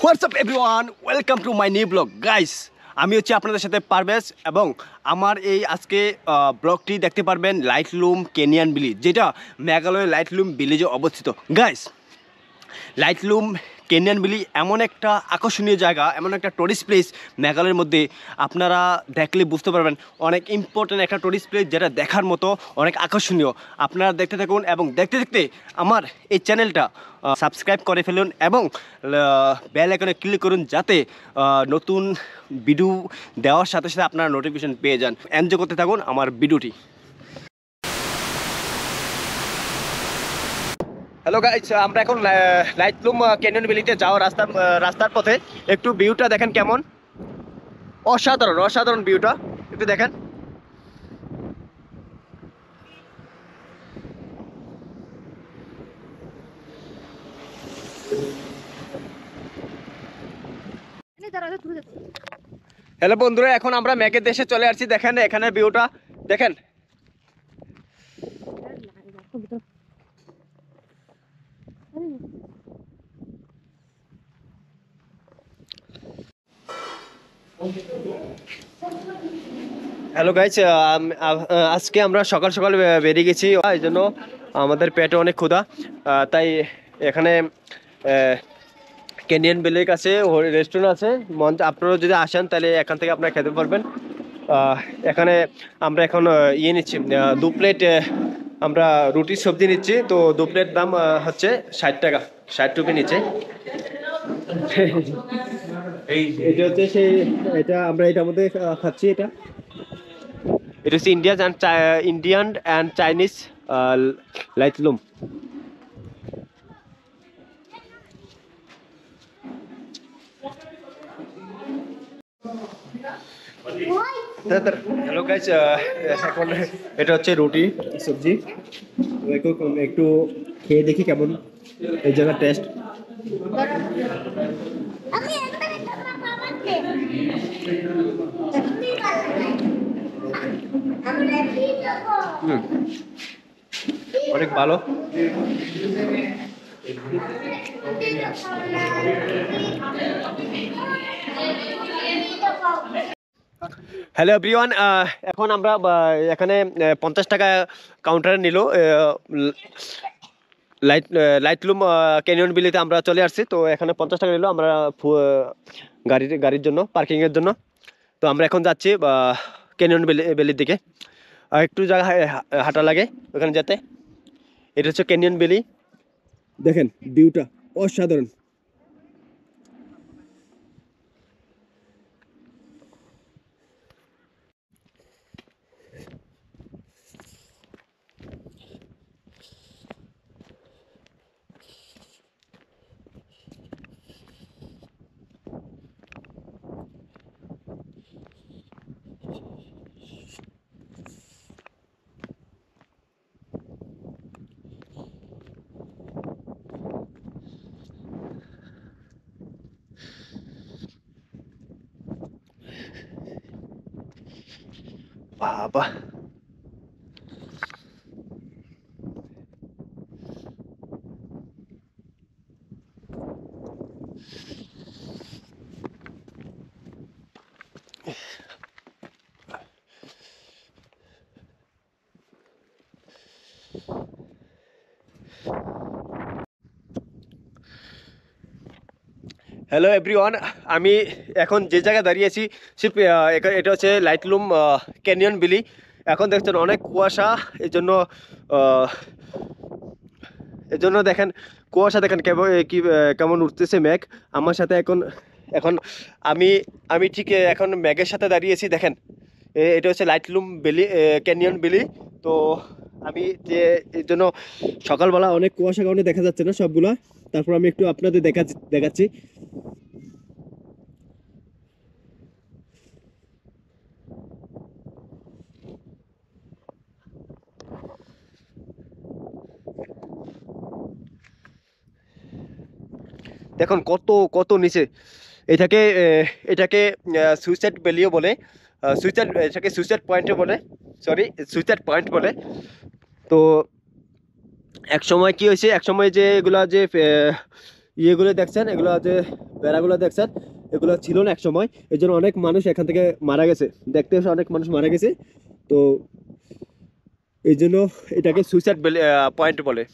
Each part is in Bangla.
WhatsApp everyone, welcome to my new blog guys. আমি হচ্ছে আপনাদের সাথে পারভেজ এবং আমার এই আজকে ব্লগটি দেখতে পারবেন লাইটলুম কেনিয়ান ভিলেজ, যেটা মেঘালয়ের লাইটলুম ভিলেজে অবস্থিত। গাইস, লাইটলুম কেনিয়ান ভিলেজ এমন একটা আকর্ষণীয় জায়গা, এমন একটা টুরিস্ট প্লেস মেঘালয়ের মধ্যে। আপনারা দেখলে বুঝতে পারবেন অনেক ইম্পর্টেন্ট একটা টুরিস্ট প্লেস, যেটা দেখার মতো অনেক আকর্ষণীয়। আপনারা দেখতে থাকুন এবং দেখতে দেখতে আমার এই চ্যানেলটা সাবস্ক্রাইব করে ফেলুন এবং বেল আইকনে ক্লিক করুন, যাতে নতুন ভিডিও দেওয়ার সাথে সাথে আপনারা নোটিফিকেশন পেয়ে যান। এনজয় করতে থাকুন আমার ভিডিওটি। হ্যালো গাইস, আমরা এখন লাইটলুম ক্যানিয়ন ভ্যালিতে যাওয়ার রাস্তার পথে। একটু ভিউটা দেখেন কেমন অসাধারণ অসাধারণ ভিউটা, একটু দেখেন। হ্যালো বন্ধুরা, এখন আমরা মেঘের দেশে চলে আসছি। দেখেন এখানে ভিউটা দেখেন। হ্যালো গাইস, আজকে আমরা সকাল সকাল বেরিয়ে গেছি, এই জন্য আমাদের পেটে অনেক ক্ষুধা। তাই এখানে কেনিয়ান ভিলের কাছে রেস্টুরেন্ট আছে, আপনারা যদি আসেন তাহলে এখান থেকে আপনারা খেতে পারবেন। এখানে আমরা এখন ইয়ে নিচ্ছি, 2 প্লেট আমরা রুটির সবজি নিচ্ছি। তো 2 প্লেট দাম হচ্ছে 60 টাকা, 60 রুপি নিচ্ছে। এটা হচ্ছে সেই, এটা আমরা এটার মধ্যে খাচ্ছি। এটা হচ্ছে Indian and Chinese লাইটলুম। Hello guys, এখন এটা হচ্ছে রুটি সবজি। একটু খেয়ে দেখি কেমন এই জায়গার টেস্ট। অনেক ভালো। হ্যালো এভরিওয়ান, এখন আমরা এখানে 50 টাকা কাউন্টারে নিল লাইটলুম ক্যানিয়ন ভিলেতে আমরা চলে আসছি। তো এখানে 50 টাকা নিল আমরা গাড়ির জন্য, পার্কিংয়ের জন্য। তো আমরা এখন যাচ্ছি ক্যানিয়ন ভ্যালির দিকে। একটু জায়গা হাঁটা লাগে ওখানে যেতে। এটা হচ্ছে ক্যানিয়ন ভ্যালি, দেখেন ভিউটা অসাধারণ। বাবা, হ্যালো এভরিওয়ান, আমি এখন যে জায়গায় দাঁড়িয়েছি এটা হচ্ছে লাইটলুম ক্যানিয়ন ভ্যালি। এখন দেখছেন অনেক কুয়াশা, এর জন্য দেখেন কুয়াশা, দেখেন কেমন উঠতেছে মেঘ আমার সাথে। এখন এখন আমি আমি ঠিক এখন মেঘের সাথে দাঁড়িয়েছি। দেখেন এটা হচ্ছে লাইটলুম ভ্যালি, ক্যানিয়ন ভ্যালি। তো আমি যে এর জন্য সকালবেলা অনেক কুয়াশা কারণে দেখা যাচ্ছে না সবগুলা। তারপর আমি একটু আপনাদের দেখাচ্ছি। দেখুন কত কত নিচে। এটাকে এটাকে সুইসাইড ভ্যালিও বলে, এটাকে সুইসাইড পয়েন্টও বলে, সরি সুইসাইড পয়েন্ট বলে। তো এক সময় কি হয়েছে, এক সময় যে এগুলা যে ইয়েগুলো দেখছেন, এগুলো যে বেড়াগুলো দেখছেন, এগুলো ছিল না এক সময়, এই জন্য অনেক মানুষ এখান থেকে মারা গেছে, দেখতে এসে অনেক মানুষ মারা গেছে। তো এই জন্য এটাকে সুইসাইড পয়েন্ট বলে।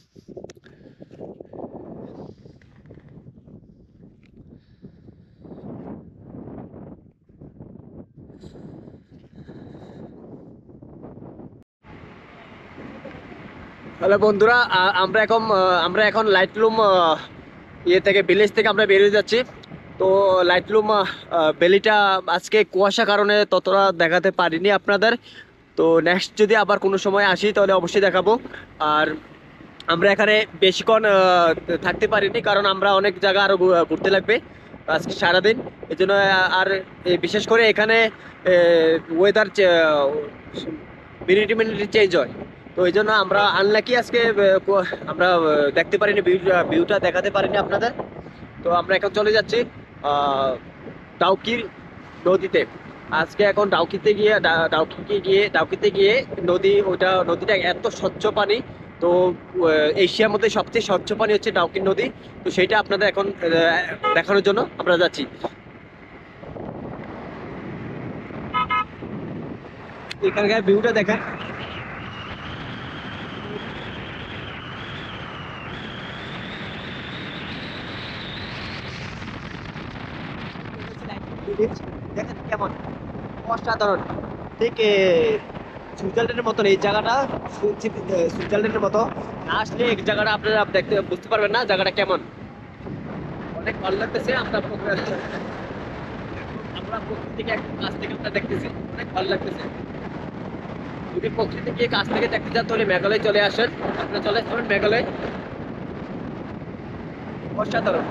হ্যালো বন্ধুরা, আমরা এখন লাইটলুম ইয়ে থেকে ভিলেজ থেকে আমরা বেরিয়ে যাচ্ছি। তো লাইটলুম ভ্যালিটা আজকে কুয়াশা কারণে ততটা দেখাতে পারিনি আপনাদের। তো নেক্সট যদি আবার কোনো সময় আসি তাহলে অবশ্যই দেখাবো। আর আমরা এখানে বেশিক্ষণ থাকতে পারিনি, কারণ আমরা অনেক জায়গা আরো ঘুরতে লাগবে আজকে সারাদিন। এই জন্য আর বিশেষ করে এখানে ওয়েদার মিনিটে মিনিটে চেঞ্জ হয়। তো এই জন্য আমরা আনলাকি আজকে আমরা দেখতে পারিনি, ভিউটা দেখাতে পারিনি আপনাদের। তো আমরা এখন চলে যাচ্ছি ডাউকির নদীতে। আজকে এখন ডাউকিতে গিয়ে নদীটা এত স্বচ্ছ পানি। তো এশিয়ার মধ্যে সবচেয়ে স্বচ্ছ পানি হচ্ছে ডাউকির নদী। তো সেটা আপনাদের এখন দেখানোর জন্য আমরা যাচ্ছি। এখানকার ভিউটা দেখেন। দেখেন কেমন অসাধারণ, ঠিক সুইজারল্যান্ডের মতন এই জায়গাটা। শুনছি সুইজারল্যান্ডের মতো, না আসলে এই জায়গাটা আপনারা দেখতে বুঝতে পারবেন না জায়গাটা কেমন। অনেক ভালো লাগতেছে। আমরা প্রকৃতিকে একদম কাছ থেকে আমরা দেখতেছি, অনেক ভালো লাগতেছে। যদি প্রকৃতিকে কাছ থেকে দেখতে চান তাহলে মেঘালয় চলে আসেন, আপনারা চলে আসবেন মেঘালয়, অসাধারণ।